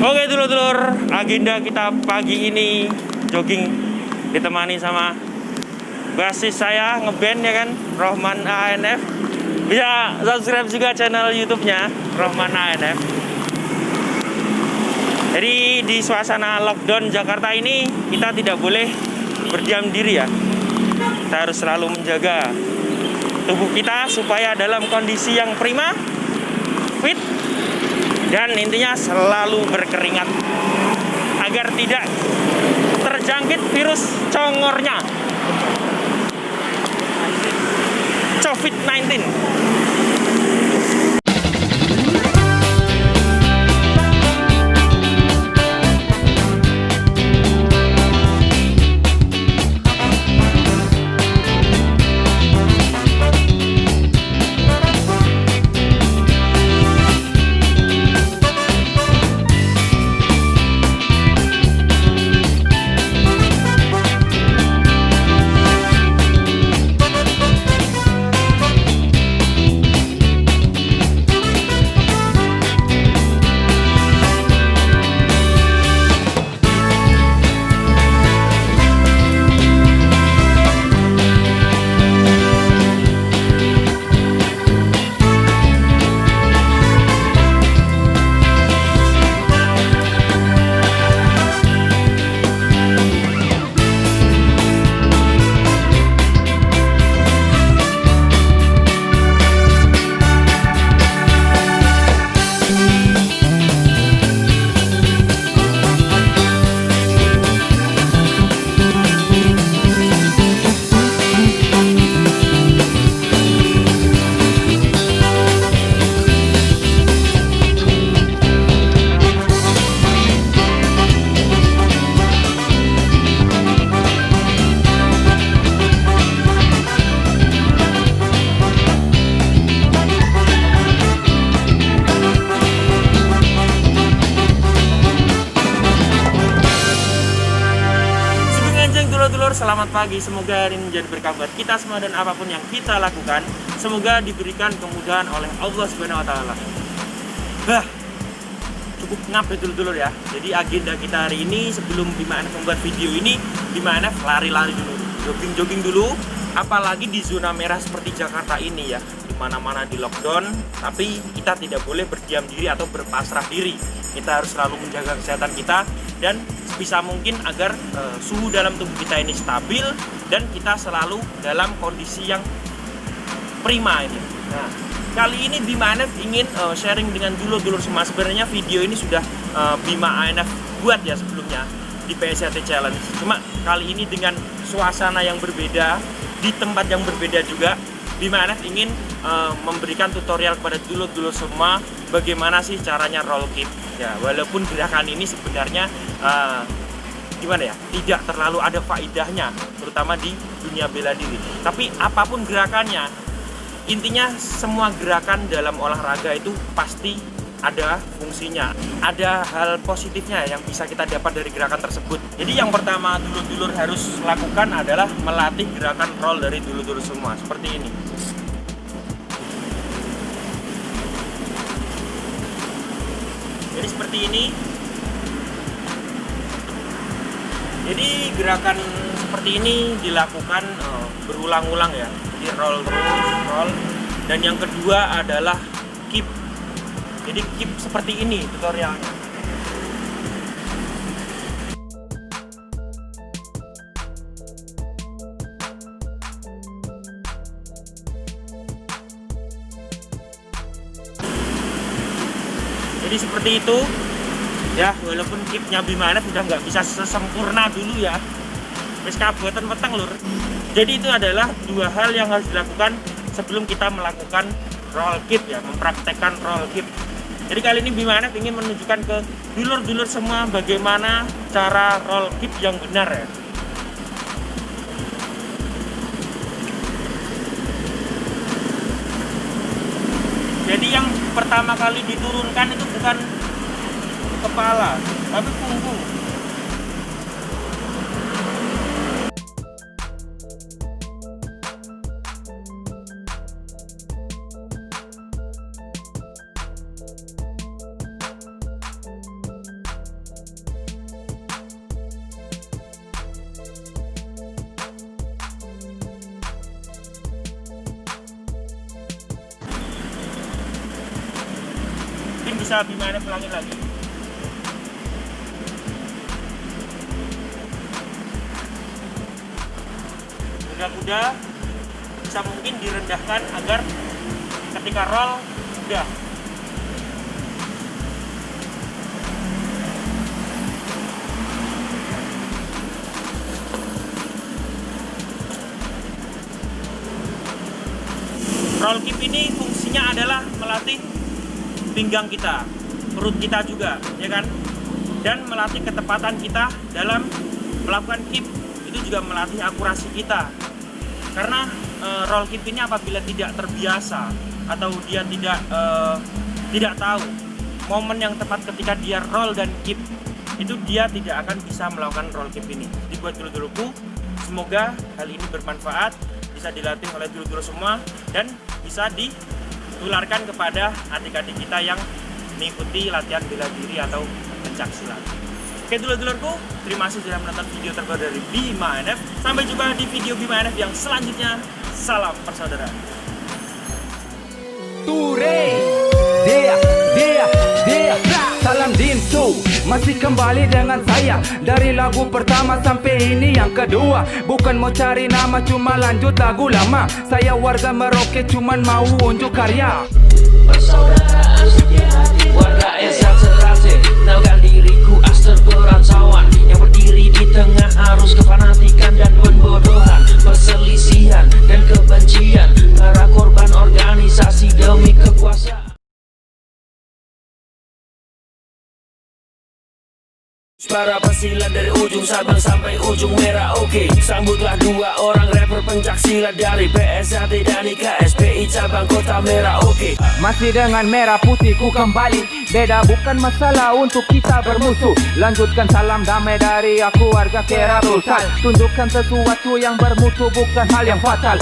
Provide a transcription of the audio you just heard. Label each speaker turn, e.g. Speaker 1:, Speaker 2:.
Speaker 1: Oke dulur-dulur, agenda kita pagi ini jogging ditemani sama basis saya ngeband ya kan, Rohman ANF. Bisa subscribe juga channel YouTube-nya Rohman ANF. Jadi di suasana lockdown Jakarta ini kita tidak boleh berdiam diri ya. Kita harus selalu menjaga tubuh kita supaya dalam kondisi yang prima, fit, dan intinya selalu berkeringat agar tidak terjangkit virus congornya COVID-19. Selamat pagi, semoga hari ini menjadi berkah buat kita semua dan apapun yang kita lakukan, semoga diberikan kemudahan oleh Allah Subhanahu wa Ta'ala. Cukup ngap dulu ya. Jadi agenda kita hari ini sebelum Bima NF membuat video ini, Bima NF lari-lari dulu, jogging dulu. Apalagi di zona merah seperti Jakarta ini ya, dimana-mana di lockdown, tapi kita tidak boleh berdiam diri atau berpasrah diri. Kita harus selalu menjaga kesehatan kita dan bisa mungkin agar suhu dalam tubuh kita ini stabil dan kita selalu dalam kondisi yang prima ini. Nah, kali ini Bima ANF ingin sharing dengan dulur-dulur semua. Sebenarnya video ini sudah Bima ANF buat ya sebelumnya di PSAT Challenge. Cuma kali ini dengan suasana yang berbeda, di tempat yang berbeda juga, Bima ANF ingin memberikan tutorial kepada dulur-dulur semua bagaimana sih caranya roll kick. Ya, walaupun gerakan ini sebenarnya gimana ya, tidak terlalu ada faedahnya, terutama di dunia bela diri. Tapi apapun gerakannya, intinya semua gerakan dalam olahraga itu pasti ada fungsinya, ada hal positifnya yang bisa kita dapat dari gerakan tersebut. Jadi yang pertama dulur-dulur harus lakukan adalah melatih gerakan roll dari dulur-dulur semua, seperti ini. Jadi seperti ini. Jadi gerakan seperti ini dilakukan berulang-ulang ya. Jadi roll terus, roll. Dan yang kedua adalah keep. Jadi keep seperti ini tutorialnya. Jadi seperti itu ya, walaupun keepnya Bima ANF udah nggak bisa sesempurna dulu ya, wis kabuatan peteng lur. Jadi itu adalah dua hal yang harus dilakukan sebelum kita melakukan roll keep ya, mempraktekkan roll keep. Jadi kali ini Bima ANF ingin menunjukkan ke dulur-dulur semua bagaimana cara roll keep yang benar ya. Jadi yang pertama kali diturunkan itu bukan kepala, tapi punggung. bisa Bima NF ulangin lagi. Kuda-kuda bisa mungkin direndahkan agar ketika roll udah. Roll keep ini fungsinya adalah melatih pinggang kita, perut kita juga, ya kan? Dan melatih ketepatan kita dalam melakukan keep. Itu juga melatih akurasi kita. Karena roll keep ini apabila tidak terbiasa atau dia tidak tahu momen yang tepat ketika dia roll dan keep, itu dia tidak akan bisa melakukan roll keep ini. Jadi buat dulur-dulurku, semoga hal ini bermanfaat, bisa dilatih oleh dulur-dulur semua dan bisa ditularkan kepada adik-adik kita yang mengikuti latihan bela diri atau pencak silat. Oke dulur-dulurku, terima kasih sudah menonton video terbaru dari Bima NF. Sampai jumpa di video Bima NF yang selanjutnya. Salam persaudaraan.
Speaker 2: Ture, dia, salam Dinsu. Masih kembali dengan saya dari lagu pertama sampai ini yang kedua. Bukan mau cari nama, cuma lanjut lagu lama. Saya warga Merauke, cuman mau unjuk karya.
Speaker 3: Persaudaraan setia hati, warga Esa serase. Kenalkan diriku Aster Perantauan yang berdiri di tengah arus kefanatikan dan pembodohan, perselisihan dan kebencian, para korban organisasi demi kekuasaan. Para pesilat dari ujung Sabang sampai ujung Merauke, sambutlah dua orang rapper pencak silat dari PSAT dan IKSPI cabang kota Merauke.
Speaker 2: Masih dengan merah putih ku kembali. Beda bukan masalah untuk kita bermusuh. Lanjutkan salam damai dari aku warga Kera Sultan. Tunjukkan sesuatu yang bermutu bukan hal yang fatal.